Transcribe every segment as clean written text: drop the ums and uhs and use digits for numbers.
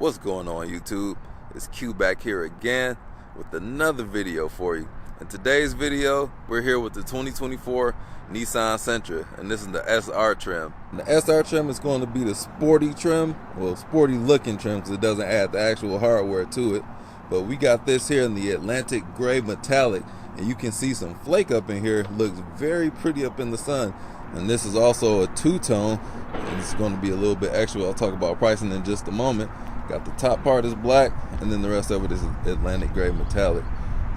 What's going on, YouTube? It's Q back here again with another video for you. In today's video, we're here with the 2024 Nissan Sentra, and this is the SR trim. And the SR trim is going to be the sporty trim, well, sporty looking trim because it doesn't add the actual hardware to it. But we got this here in the Atlantic gray metallic, and you can see some flake up in here. It looks very pretty up in the sun. And this is also a two-tone, and it's going to be a little bit extra. I'll talk about pricing in just a moment. Got the top part is black, and then the rest of it is Atlantic gray metallic.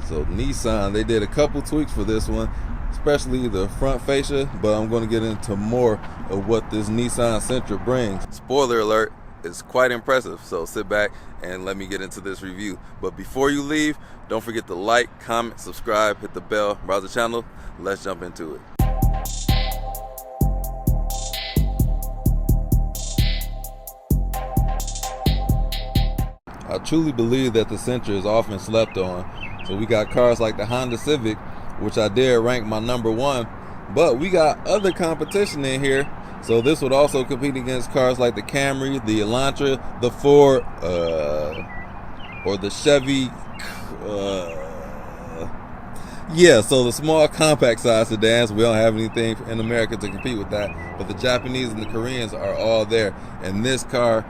So Nissan, they did a couple tweaks for this one, especially the front fascia, but I'm going to get into more of what this Nissan Sentra brings. Spoiler alert, it's quite impressive, so sit back and let me get into this review. But before you leave, don't forget to like, comment, subscribe, hit the bell, browse the channel. Let's jump into it. I truly believe that the Sentra is often slept on. So we got cars like the Honda Civic, which I dare rank my #1, but we got other competition in here. So this would also compete against cars like the Camry, the Elantra, the Ford, or the Chevy. Yeah, so the small compact size sedans, we don't have anything in America to compete with that. But the Japanese and the Koreans are all there. And this car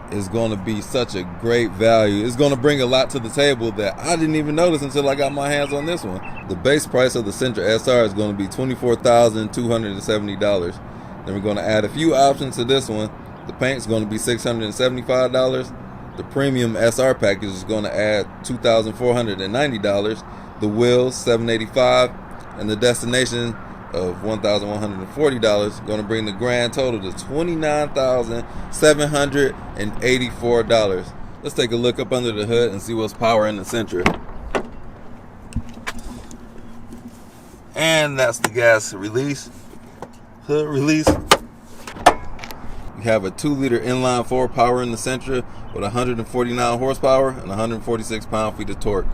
is going to be such a great value. It's going to bring a lot to the table that I didn't even notice until I got my hands on this one. The base price of the Sentra SR is going to be $24,270. Then we're going to add a few options to this one. The paint's going to be $675. The premium SR package is going to add $2,490. The wheels $785, and the destination of $1,140, going to bring the grand total to $29,784. Let's take a look up under the hood and see what's powering the Sentra. And that's the gas release, hood release. We have a 2-liter inline-4 power in the Sentra with 149 horsepower and 146 pound-feet of torque.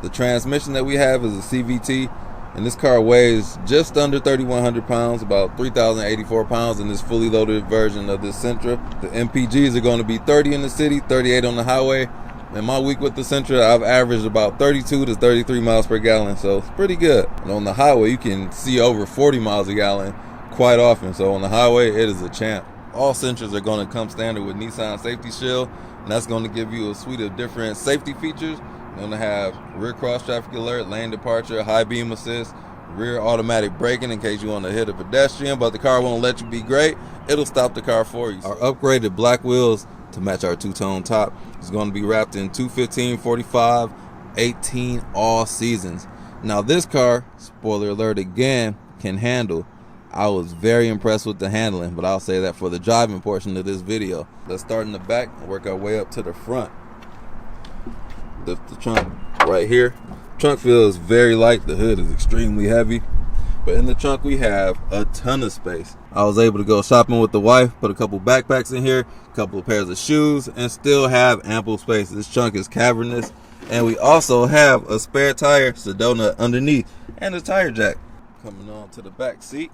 The transmission that we have is a CVT, and this car weighs just under 3,100 pounds, about 3,084 pounds in this fully loaded version of this Sentra. The MPGs are going to be 30 in the city, 38 on the highway. In my week with the Sentra, I've averaged about 32 to 33 miles per gallon, so it's pretty good. And on the highway, you can see over 40 miles a gallon quite often, so on the highway, it is a champ. All Sentras are going to come standard with Nissan Safety Shield, and that's going to give you a suite of different safety features. You're going to have rear cross traffic alert, lane departure, high beam assist, rear automatic braking in case you want to hit a pedestrian, but the car won't let you be great. It'll stop the car for you. Our upgraded black wheels to match our two-tone top is going to be wrapped in 215, 45, 18 all seasons. Now this car, spoiler alert again, can handle. I was very impressed with the handling, but I'll say that for the driving portion of this video. Let's start in the back and work our way up to the front. The trunk right here. Trunk feels very light. The hood is extremely heavy, but in the trunk we have a ton of space. I was able to go shopping with the wife, put a couple backpacks in here, a couple of pairs of shoes, and still have ample space. This trunk is cavernous, and we also have a spare tire Sedona underneath and a tire jack. Coming on to the back seat.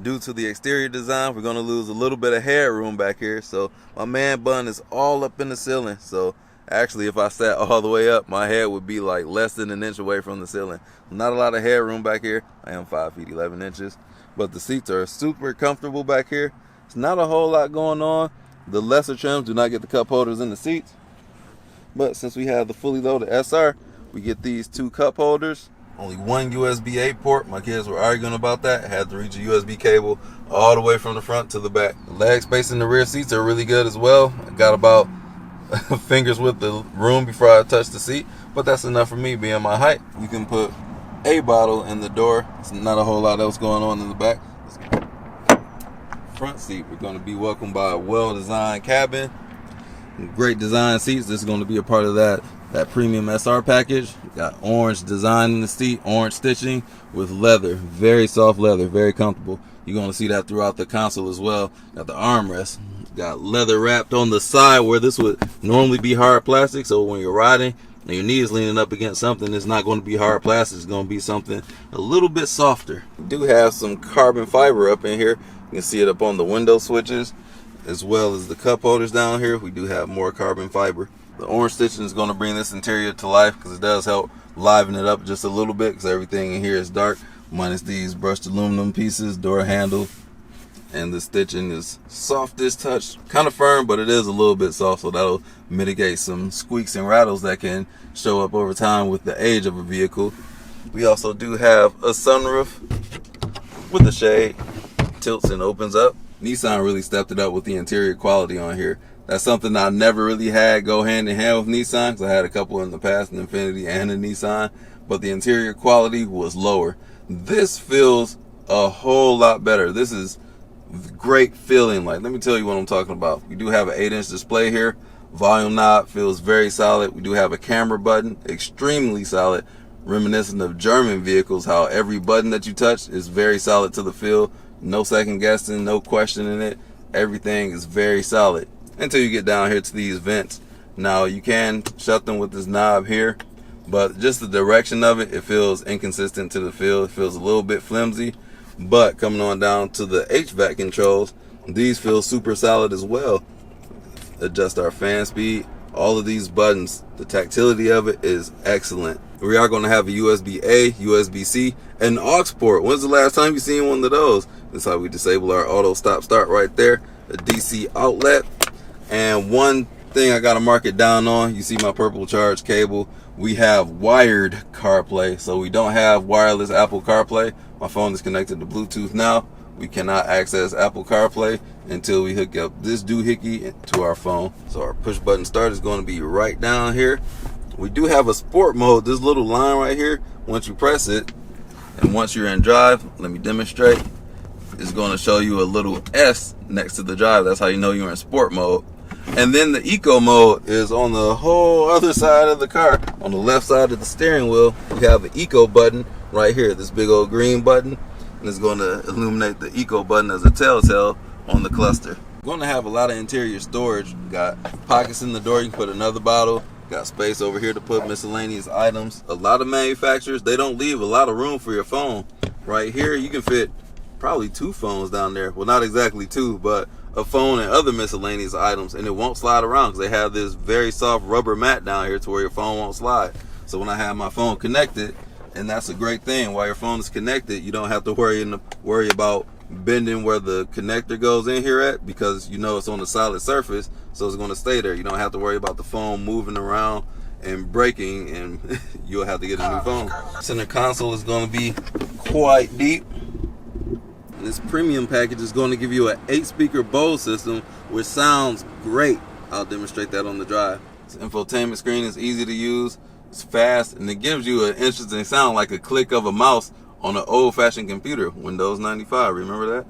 Due to the exterior design, we're going to lose a little bit of headroom back here. So my man bun is all up in the ceiling. So actually, if I sat all the way up, my head would be like less than an inch away from the ceiling. Not a lot of headroom back here. I am 5 feet 11 inches. But the seats are super comfortable back here. It's not a whole lot going on. The lesser trims do not get the cup holders in the seats. But since we have the fully loaded SR, we get these 2 cup holders. Only one USB-A port. My kids were arguing about that. I had to reach a USB cable all the way from the front to the back. The leg space in the rear seats are really good as well. I got about fingers width of room before I touch the seat, but that's enough for me being my height. You can put a bottle in the door. It's not a whole lot else going on in the back. Front seat, we're going to be welcomed by a well-designed cabin. Great design seats. This is going to be a part of that premium SR package. Got orange design in the seat, orange stitching with leather, very soft leather, very comfortable. You're going to see that throughout the console as well. Got the armrest, got leather wrapped on the side where this would normally be hard plastic, so when you're riding and your knee is leaning up against something, it's not going to be hard plastic. It's going to be something a little bit softer. We do have some carbon fiber up in here. You can see it up on the window switches, as well as the cup holders down here. We do have more carbon fiber. The orange stitching is going to bring this interior to life because it does help liven it up just a little bit, because everything in here is dark, minus these brushed aluminum pieces, door handle, and the stitching is soft as touch, kind of firm, but it is a little bit soft, so that'll mitigate some squeaks and rattles that can show up over time with the age of a vehicle. We also do have a sunroof with a shade, tilts and opens up. Nissan really stepped it up with the interior quality on here. That's something I never really had go hand in hand with Nissan, because I had a couple in the past, an Infiniti and a Nissan, but the interior quality was lower. This feels a whole lot better. This is great feeling. Like, let me tell you what I'm talking about. We do have an 8-inch display here. Volume knob feels very solid. We do have a camera button, extremely solid, reminiscent of German vehicles, how every button that you touch is very solid to the feel. No second guessing, no questioning it. Everything is very solid until you get down here to these vents. Now you can shut them with this knob here, but just the direction of it, it feels inconsistent to the feel. It feels a little bit flimsy. But coming on down to the HVAC controls, these feel super solid as well. Adjust our fan speed, all of these buttons, the tactility of it is excellent. We are going to have a USB-A, USB-C, and an aux port. When's the last time you seen one of those? That's how we disable our auto stop start right there. A DC outlet. And one thing I got to mark it down on, you see my purple charge cable. We have wired CarPlay, so we don't have wireless Apple CarPlay. My phone is connected to Bluetooth now. We cannot access Apple CarPlay until we hook up this doohickey to our phone. So our push button start is going to be right down here. We do have a sport mode. This little line right here, once you press it, and once you're in drive, let me demonstrate, it's going to show you a little S next to the drive. That's how you know you're in sport mode. And then the eco mode is on the whole other side of the car. On the left side of the steering wheel, we have an eco button right here, this big old green button, and it's going to illuminate the eco button as a telltale on the cluster. We're going to have a lot of interior storage. Got pockets in the door, you can put another bottle. Got space over here to put miscellaneous items. A lot of manufacturers, they don't leave a lot of room for your phone. Right here, you can fit probably 2 phones down there. Well, not exactly 2, but a phone and other miscellaneous items, and it won't slide around because they have this very soft rubber mat down here to where your phone won't slide. So when I have my phone connected, and that's a great thing, while your phone is connected, you don't have to worry about bending where the connector goes in here at, because you know it's on a solid surface, so it's going to stay there. You don't have to worry about the phone moving around and breaking, and you'll have to get a new phone. Center console is going to be quite deep. This premium package is going to give you an 8-speaker Bose system, which sounds great. I'll demonstrate that on the drive. This infotainment screen is easy to use, it's fast, and it gives you an interesting sound like a click of a mouse on an old-fashioned computer. Windows 95, remember that?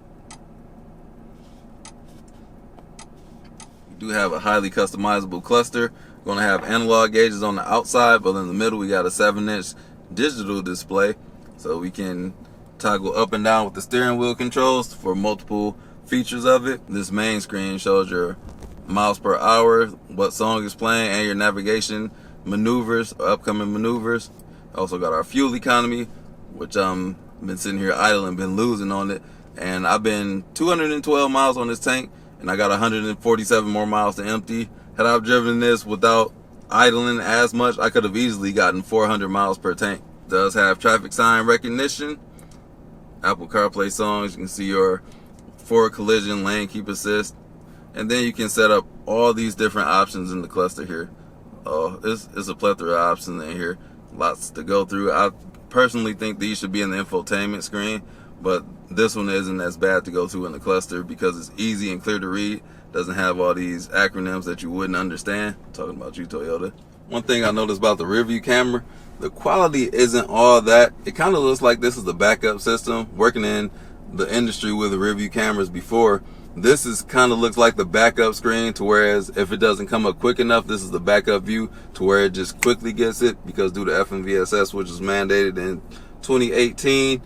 We do have a highly customizable cluster. We're going to have analog gauges on the outside, but in the middle we got a 7-inch digital display, so we can toggle up and down with the steering wheel controls for multiple features of it. This main screen shows your miles per hour, what song is playing, and your navigation maneuvers, upcoming maneuvers. Also got our fuel economy, which been sitting here idle and been losing on it, and I've been 212 miles on this tank, and I got 147 more miles to empty. Had I driven this without idling as much, I could have easily gotten 400 miles per tank. It does have traffic sign recognition, Apple CarPlay songs. You can see your forward collision, lane keep assist, and then you can set up all these different options in the cluster here. Oh, it's a plethora of options in here, lots to go through. I personally think these should be in the infotainment screen, but this one isn't as bad to go through in the cluster because it's easy and clear to read. Doesn't have all these acronyms that you wouldn't understand. I'm talking about you, Toyota. One thing I noticed about the rear view camera, the quality isn't all that. It kind of looks like this is the backup system. Working in the industry with the rear view cameras before, this is kind of looks like the backup screen, to whereas if it doesn't come up quick enough, this is the backup view to where it just quickly gets it, because due to FMVSS, which was mandated in 2018,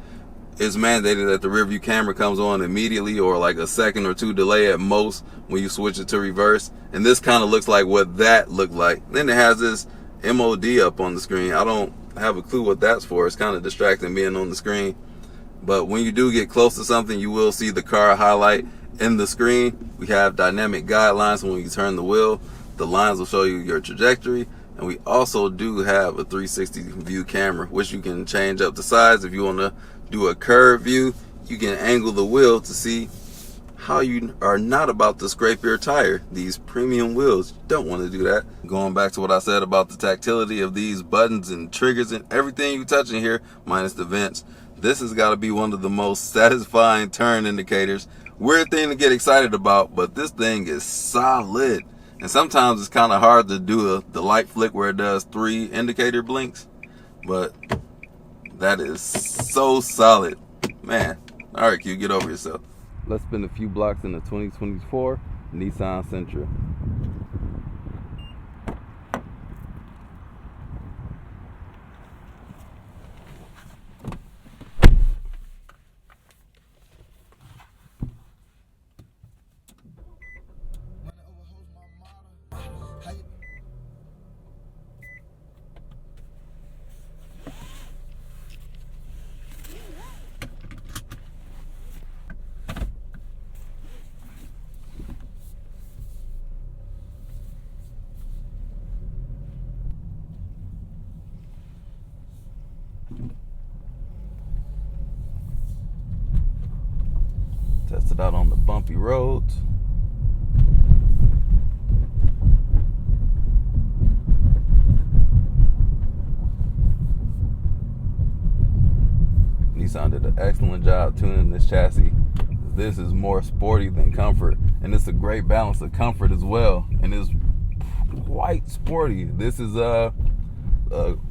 it's mandated that the rear view camera comes on immediately, or like a second or two delay at most when you switch it to reverse. And this kind of looks like what that looked like. Then it has this MOD up on the screen. I don't have a clue what that's for. It's kind of distracting being on the screen. But when you do get close to something, you will see the car highlight in the screen. We have dynamic guidelines. When you turn the wheel, the lines will show you your trajectory. And we also do have a 360 view camera, which you can change up the size. If you want to do a curve view, you can angle the wheel to see how you are not about to scrape your tire. These premium wheels, you don't want to do that. Going back to what I said about the tactility of these buttons and triggers and everything you touch in here, minus the vents, this has got to be one of the most satisfying turn indicators. Weird thing to get excited about, but this thing is solid. And sometimes it's kind of hard to do the light flick where it does 3 indicator blinks, but that is so solid, man. All right, Q, get over yourself. Let's spin a few blocks in the 2024 Nissan Sentra. Test it out on the bumpy roads. Nissan did an excellent job tuning this chassis. This is more sporty than comfort, and it's a great balance of comfort as well, and it's quite sporty. This is a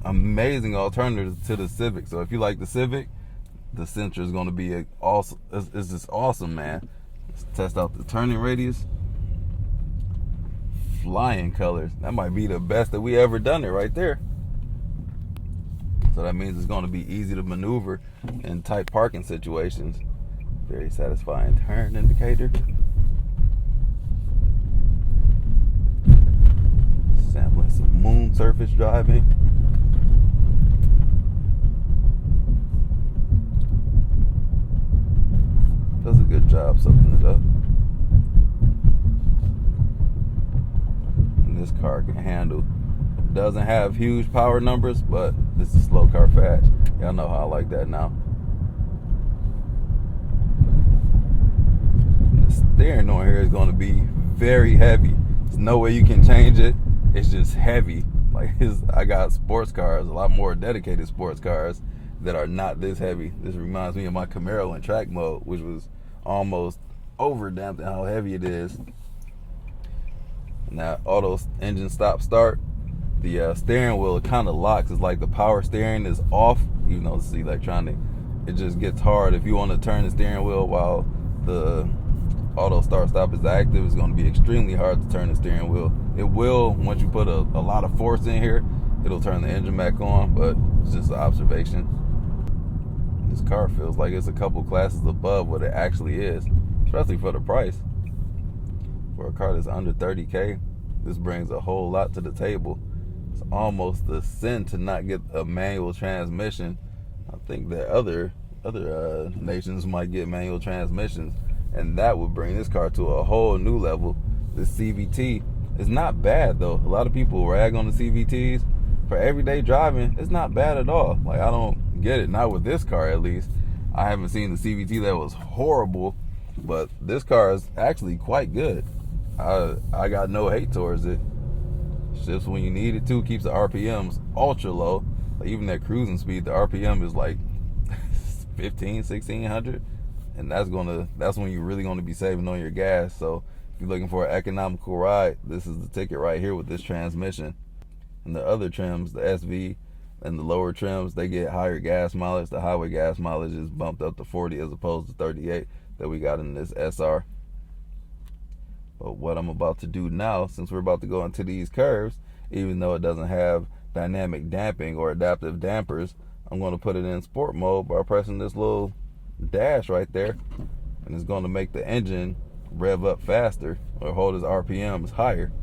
amazing alternative to the Civic. So if you like the Civic, the Sentra is going to be awesome. It's just awesome, man. Let's test out the turning radius. Flying colors. That might be the best that we ever done it right there. So that means it's going to be easy to maneuver in tight parking situations. Very satisfying turn indicator. Sampling some moon surface driving. Does a good job soaking it up. And this car can handle. It doesn't have huge power numbers, but this is slow car fast. Y'all know how I like that now. And the steering on here is going to be very heavy. There's no way you can change it. It's just heavy. Like I got sports cars, a lot more dedicated sports cars that are not this heavy. This reminds me of my Camaro in track mode, which was almost over-damped how heavy it is. Now auto engine stop start, the steering wheel kind of locks. It's like the power steering is off, even though it's electronic. It just gets hard if you want to turn the steering wheel while the auto start stop is active. It's going to be extremely hard to turn the steering wheel. It will, once you put a lot of force in here, it'll turn the engine back on, but it's just an observation. This car feels like it's a couple classes above what it actually is, especially for the price. For a car that's under 30K, this brings a whole lot to the table. It's almost a sin to not get a manual transmission. I think that other nations might get manual transmissions, and that would bring this car to a whole new level. This CVT is not bad though. A lot of people rag on the CVTs. For everyday driving, it's not bad at all. Like, I don't get it, not with this car at least. I haven't seen the CVT that was horrible, but this car is actually quite good. I got no hate towards it. Shifts when you need it to, keeps the RPMs ultra low. Like, even at cruising speed, the RPM is like 1600, and that's when you're really gonna be saving on your gas. So if you're looking for an economical ride, this is the ticket right here with this transmission. And the other trims, the SV and the lower trims, they get higher gas mileage. The highway gas mileage is bumped up to 40 as opposed to 38 that we got in this SR. But what I'm about to do now, since we're about to go into these curves, even though it doesn't have dynamic damping or adaptive dampers, I'm going to put it in sport mode by pressing this little dash right there, and it's going to make the engine rev up faster or hold its RPMs higher.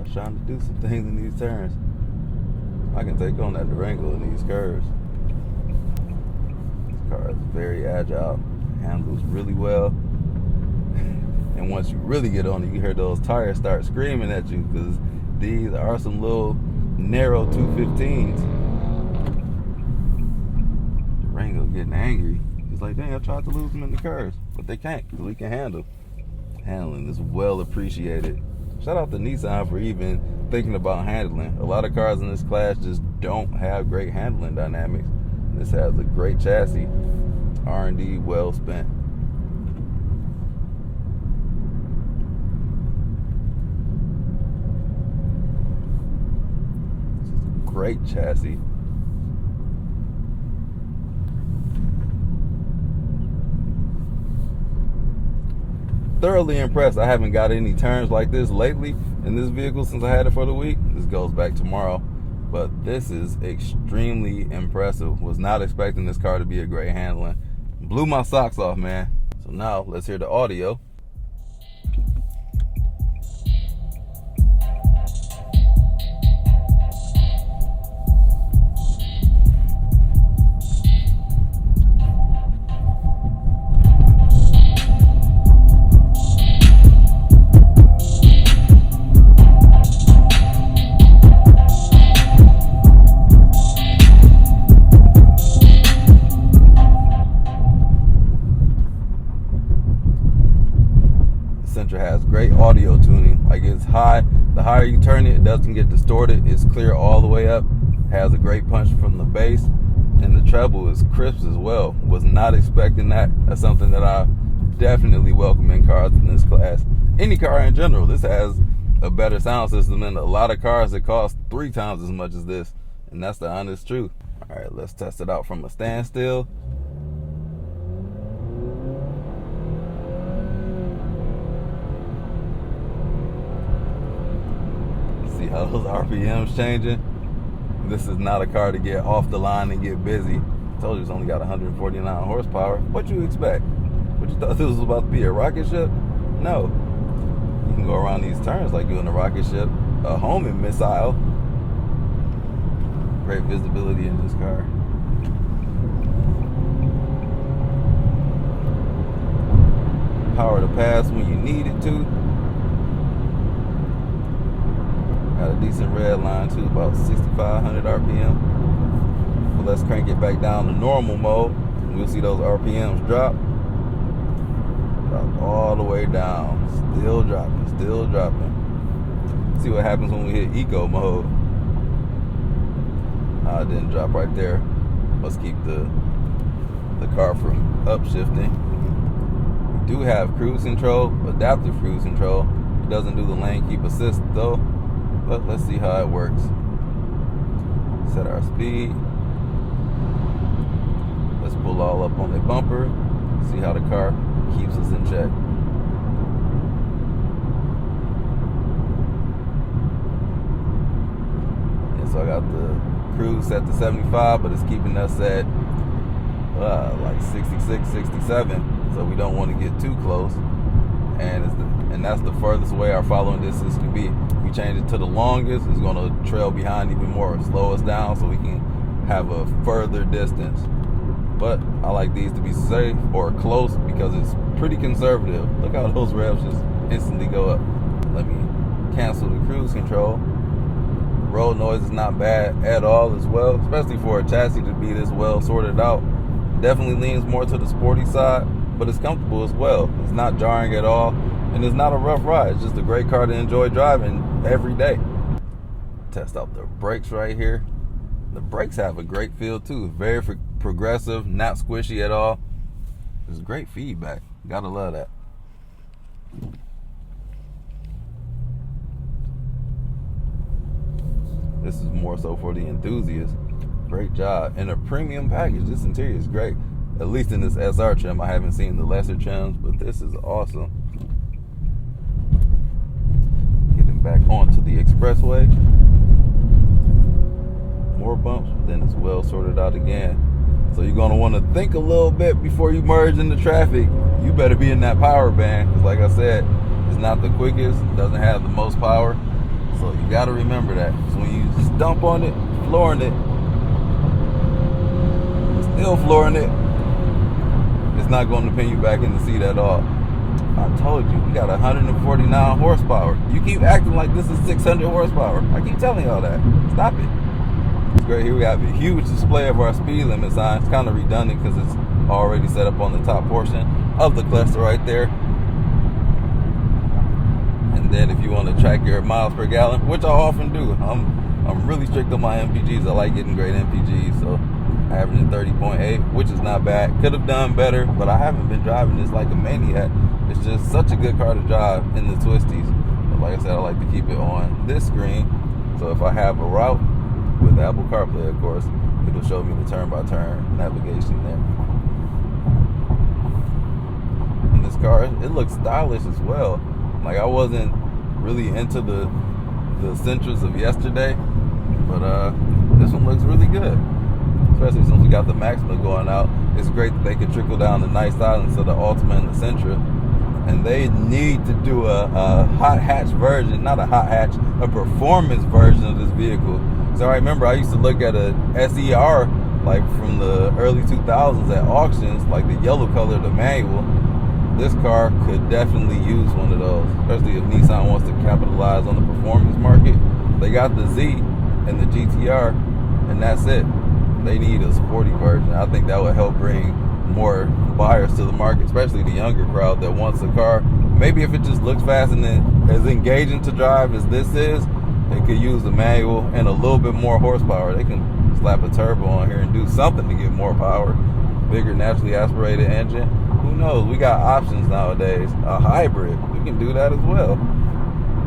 car's trying to do some things in these turns. I can take on that Durango in these curves. This car is very agile, handles really well. And once you really get on it, you hear those tires start screaming at you, because these are some little narrow 215s. Durango getting angry. He's like, dang, I tried to lose them in the curves, but they can't, because we can handle. Handling is well appreciated. Shout out to Nissan for even thinking about handling. A lot of cars in this class just don't have great handling dynamics. This has a great chassis. R&D well spent. Great chassis. Thoroughly impressed. I haven't got any turns like this lately in this vehicle since I had it for the week. This goes back tomorrow, but this is extremely impressive. Was not expecting this car to be a great handling. Blew my socks off, man. So now let's hear the audio. Sentra has great audio tuning. Like, it's high. The higher you turn it, it doesn't get distorted. It's clear all the way up. Has a great punch from the bass, and the treble is crisp as well. Was not expecting that. That's something that I definitely welcome in cars in this class. Any car in general. This has a better sound system than a lot of cars that cost 3 times as much as this, and that's the honest truth. All right, let's test it out from a standstill. See how those RPMs changing? This is not a car to get off the line and get busy. I told you it's only got 149 horsepower. What you expect? What you thought this was about to be a rocket ship? No. You can go around these turns like you're in a rocket ship, a homing missile. Great visibility in this car. Power to pass when you need it to. Got a decent red line too, about 6,500 RPM. But let's crank it back down to normal mode. We'll see those RPMs drop. Drop all the way down. Still dropping, still dropping. See what happens when we hit eco mode. It didn't drop right there. Must keep the car from upshifting. We do have cruise control, adaptive cruise control. It doesn't do the lane keep assist though. But let's see how it works. Set our speed. Let's pull all up on the bumper. See how the car keeps us in check. And so I got the cruise set to 75, but it's keeping us at like 66, 67. So we don't want to get too close. And that's the furthest away our following distance can be. If we change it to the longest, it's going to trail behind even more, slow us down so we can have a further distance. But I like these to be safe or close because it's pretty conservative. Look how those revs just instantly go up. Let me cancel the cruise control. Road noise is not bad at all as well, especially for a chassis to be this well sorted out. Definitely leans more to the sporty side, but it's comfortable as well. It's not jarring at all, and it's not a rough ride. It's just a great car to enjoy driving every day. Test out the brakes right here. The brakes have a great feel too. Very progressive, not squishy at all. It's great feedback. Gotta love that. This is more so for the enthusiasts. Great job. And a premium package. This interior is great. At least in this SR trim. I haven't seen the lesser trims, but this is awesome. Getting back onto the expressway. More bumps, but then it's well sorted out again. So you're gonna want to think a little bit before you merge into traffic. You better be in that power band, because like I said, it's not the quickest, it doesn't have the most power, So you got to remember that. So when you stump on it, flooring it, still flooring it, it's not going to pin you back in the seat at all. I told you, we got 149 horsepower. You keep acting like this is 600 horsepower. I keep telling y'all that. Stop it. It's great. Here we have a huge display of our speed limit sign. It's kind of redundant because it's already set up on the top portion of the cluster right there. And then if you want to track your miles per gallon, which I often do, I'm really strict on my MPGs. I like getting great MPGs, so averaging 30.8, which is not bad. Could have done better, but I haven't been driving this like a maniac. It's just such a good car to drive in the twisties. But like I said, I like to keep it on this screen. So if I have a route with Apple CarPlay, of course, it'll show me the turn-by-turn navigation there. And this car, it looks stylish as well. Like, I wasn't really into the Sentras of yesterday, but this one looks really good. Especially since we got the Maxima going out. It's great that they can trickle down the nice silence of the Ultima and the Sentra. And they need to do a hot hatch version, not a hot hatch, a performance version of this vehicle. So I remember I used to look at a SER like from the early 2000s at auctions, like the yellow color, the manual. This car could definitely use one of those, especially if Nissan wants to capitalize on the performance market. They got the Z and the GTR, and that's it. They need a sporty version. I think that would help bring more buyers to the market, especially the younger crowd that wants a car. Maybe if it just looks fast and then as engaging to drive as this is, they could use the manual and a little bit more horsepower. They can slap a turbo on here and do something to get more power. Bigger naturally aspirated engine. Who knows? We got options nowadays. A hybrid, we can do that as well.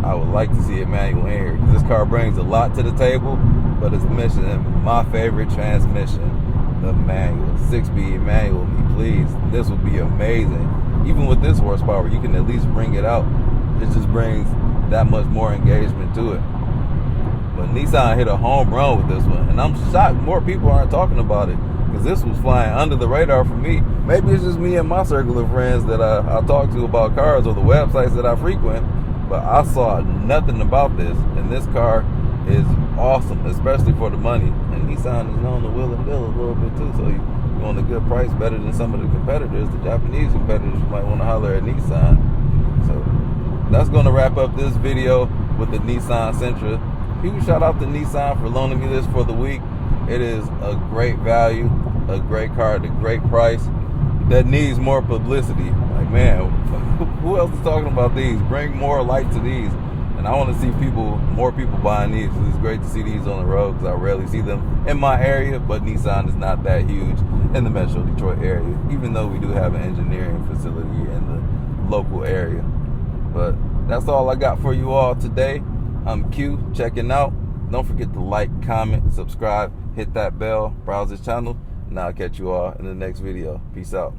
I would like to see a manual in here because this car brings a lot to the table, but it's missing my favorite transmission, the manual. 6-speed manual, me please. This would be amazing. Even with this horsepower, you can at least bring it out. It just brings that much more engagement to it. But Nissan hit a home run with this one, and I'm shocked more people aren't talking about it because this was flying under the radar for me. Maybe it's just me and my circle of friends that I talk to about cars or the websites that I frequent, but I saw nothing about this, and this car is awesome, especially for the money. And Nissan is known to wheel and deal a little bit too, so you want a good price, better than some of the competitors, the Japanese competitors. You might want to holler at Nissan. So that's going to wrap up this video with the Nissan Sentra. Huge shout out to Nissan for loaning me this for the week. It is a great value, a great car at a great price that needs more publicity. Like, man, who else is talking about these? Bring more light to these. And I want to see more people buying these. It's great to see these on the road because I rarely see them in my area, but Nissan is not that huge in the Metro Detroit area, even though we do have an engineering facility in the local area. But that's all I got for you all today. I'm Q, checking out. Don't forget to like, comment, subscribe, hit that bell, browse this channel, and I'll catch you all in the next video. Peace out.